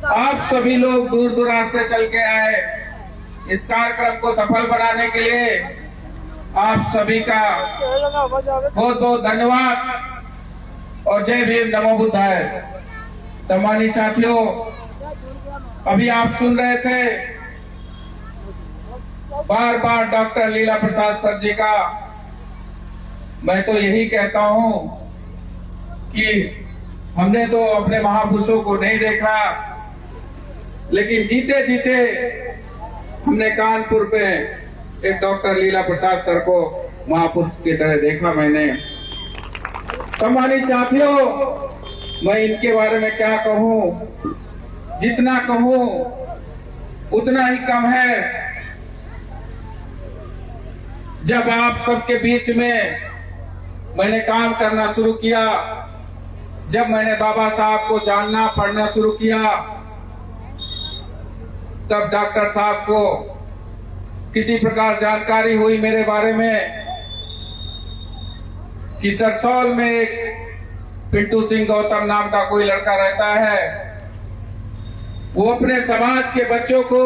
आप सभी लोग दूर दराज से चल के आए इस कार्यक्रम को सफल बनाने के लिए आप सभी का बहुत बहुत धन्यवाद और जय भीम नमो बुद्धाय। सम्मानित साथियों, अभी आप सुन रहे थे बार बार डॉक्टर लीला प्रसाद सर जी का। मैं तो यही कहता हूं कि हमने तो अपने महापुरुषों को नहीं देखा, लेकिन जीते जीते हमने कानपुर पे एक डॉक्टर लीला प्रसाद सर को महापुरुष की तरह देखा मैंने। सम्मानित साथियों, मैं इनके बारे में क्या कहूं, जितना कहूं उतना ही कम है। जब आप सबके बीच में मैंने काम करना शुरू किया, जब मैंने बाबा साहब को जानना पढ़ना शुरू किया, तब डॉक्टर साहब को किसी प्रकार जानकारी हुई मेरे बारे में कि सरसौल में एक पिंटू सिंह गौतम नाम का कोई लड़का रहता है, वो अपने समाज के बच्चों को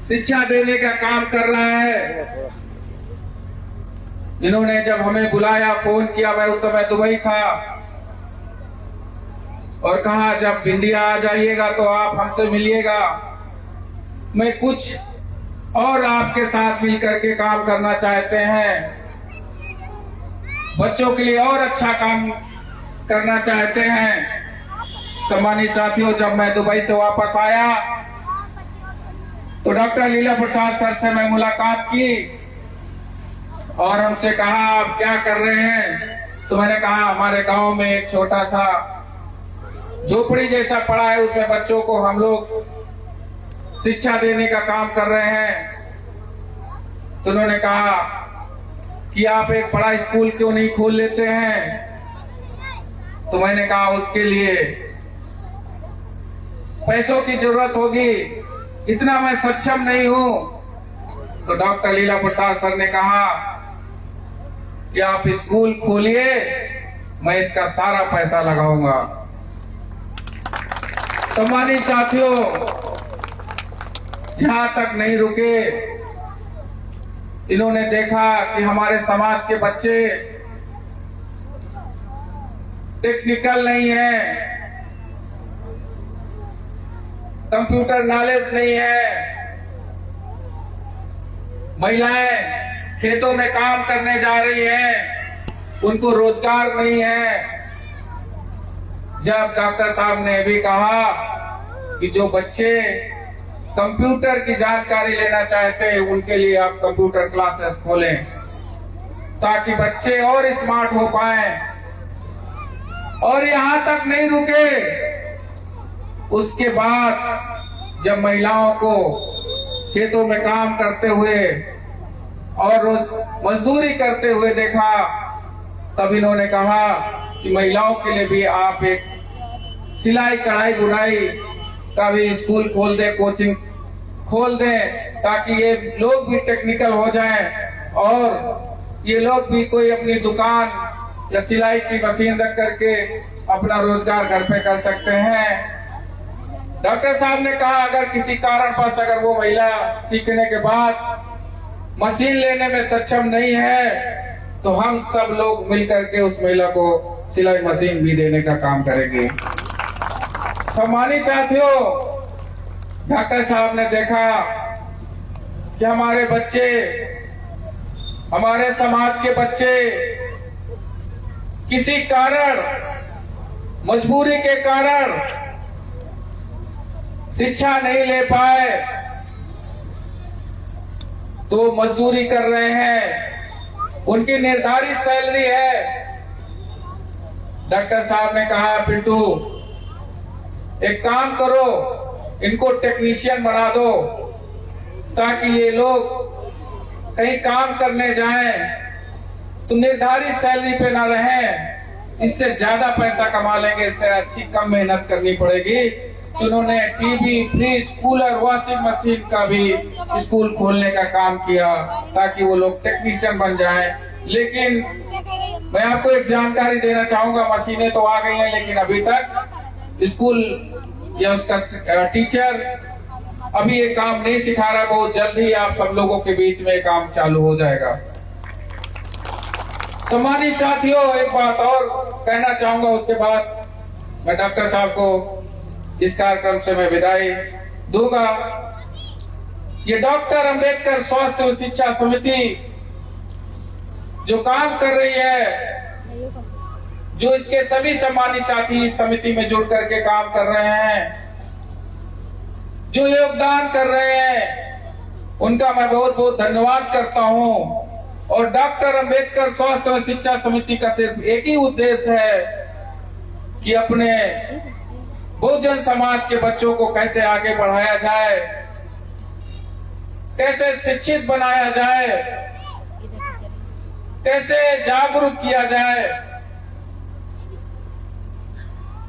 शिक्षा देने का काम कर रहा है। इन्होंने जब हमें बुलाया, फोन किया, मैं उस समय दुबई था, और कहा जब इंडिया आ जाइएगा तो आप हमसे मिलिएगा, मैं कुछ और आपके साथ मिलकर के काम करना चाहते हैं, बच्चों के लिए और अच्छा काम करना चाहते हैं। सम्मानित साथियों, जब मैं दुबई से वापस आया तो डॉक्टर लीला प्रसाद सर से मैं मुलाकात की और हमसे कहा आप क्या कर रहे हैं। तो मैंने कहा हमारे गांव में एक छोटा सा झोपड़ी जैसा पड़ा है, उसमें बच्चों को हम लोग शिक्षा देने का काम कर रहे हैं। तो उन्होंने कहा कि आप एक बड़ा स्कूल क्यों नहीं खोल लेते हैं। तो मैंने कहा उसके लिए पैसों की जरूरत होगी, इतना मैं सक्षम नहीं हूं। तो डॉक्टर लीला प्रसाद सर ने कहा कि आप स्कूल खोलिए, मैं इसका सारा पैसा लगाऊंगा। सम्मानित साथियों, यहां तक नहीं रुके, इन्होंने देखा कि हमारे समाज के बच्चे टेक्निकल नहीं है, कंप्यूटर नॉलेज नहीं है, महिलाएं खेतों में काम करने जा रही हैं, उनको रोजगार नहीं है। जब डॉक्टर साहब ने भी कहा कि जो बच्चे कंप्यूटर की जानकारी लेना चाहते हैं उनके लिए आप कंप्यूटर क्लासेस खोलें ताकि बच्चे और स्मार्ट हो पाएं। और यहां तक नहीं रुके, उसके बाद जब महिलाओं को खेतों में काम करते हुए और रोज मजदूरी करते हुए देखा, तब इन्होंने कहा कि महिलाओं के लिए भी आप एक सिलाई कढ़ाई बुनाई का भी स्कूल खोल दें, कोचिंग खोल दें, ताकि ये लोग भी टेक्निकल हो जाएं और ये लोग भी कोई अपनी दुकान या सिलाई की मशीन रख करके अपना रोजगार घर पे कर सकते हैं। डॉक्टर साहब ने कहा अगर किसी कारणवश अगर वो महिला सीखने के बाद मशीन लेने में सक्षम नहीं है तो हम सब लोग मिलकर के उस महिला को सिलाई मशीन भी देने का काम करेंगे। सम्मानित साथियों, डॉक्टर साहब ने देखा कि हमारे बच्चे, हमारे समाज के बच्चे किसी कारण, मजबूरी के कारण शिक्षा नहीं ले पाए तो मजदूरी कर रहे हैं, उनकी निर्धारित सैलरी है। डॉक्टर साहब ने कहा पिंटू एक काम करो, इनको टेक्नीशियन बना दो ताकि ये लोग कहीं काम करने जाएं तो निर्धारित सैलरी पे ना रहें, इससे ज्यादा पैसा कमा लेंगे, इससे अच्छी कम मेहनत करनी पड़ेगी। तो उन्होंने TV, fridge, cooler, washing machine का भी स्कूल खोलने का काम किया ताकि वो लोग टेक्नीशियन बन जाएं। लेकिन मैं आपको एक जानकारी देना चाहूंगा, मशीनें तो आ गई हैं लेकिन अभी तक स्कूल या उसका टीचर अभी ये काम नहीं सिखा रहा, बहुत जल्द ही आप सब लोगों के बीच में काम चालू हो जाएगा। सम्मानित साथियों, एक बात और कहना चाहूंगा, उसके बाद मैं डॉक्टर साहब को इस कार्यक्रम से मैं विदाई दूंगा। ये डॉक्टर अंबेडकर स्वास्थ्य और शिक्षा समिति जो काम कर रही है, जो इसके सभी सम्मानित साथी इस समिति में जुड़ करके काम कर रहे हैं, जो योगदान कर रहे हैं, उनका मैं बहुत बहुत धन्यवाद करता हूं। और डॉक्टर अंबेडकर स्वास्थ्य और शिक्षा समिति का सिर्फ एक ही उद्देश्य है कि अपने बहुजन समाज के बच्चों को कैसे आगे बढ़ाया जाए, कैसे शिक्षित बनाया जाए, कैसे जागरूक किया जाए।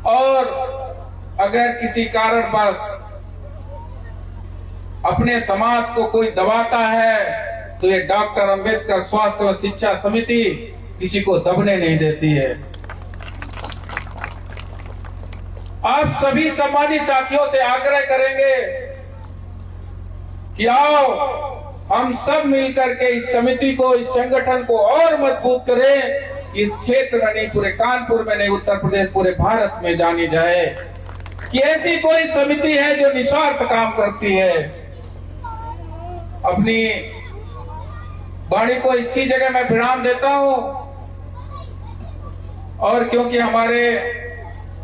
और अगर किसी कारणवश अपने समाज को कोई दबाता है तो ये डॉक्टर अंबेडकर स्वास्थ्य और शिक्षा समिति किसी को दबने नहीं देती है। आप सभी सम्मानित साथियों से आग्रह करेंगे कि आओ हम सब मिलकर के इस समिति को, इस संगठन को और मजबूत करें। इस क्षेत्र में नहीं, पूरे कानपुर में नहीं, उत्तर प्रदेश, पूरे भारत में जानी जाए कि ऐसी कोई समिति है जो निस्वार्थ काम करती है। अपनी वाणी को इसी जगह मैं विराम देता हूं, और क्योंकि हमारे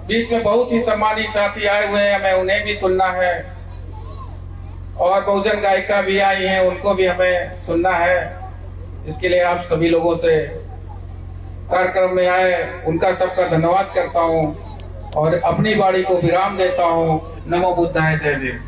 बीच में बहुत ही सम्मानित साथी आए हुए हैं, हमें उन्हें भी सुनना है, और बहुजन गायिका भी आई हैं, उनको भी हमें सुनना है। इसके लिए आप सभी लोगों से कार्यक्रम में आए उनका सबका धन्यवाद करता हूं और अपनी वाणी को विराम देता हूं। नमो बुद्धाय, जय देव।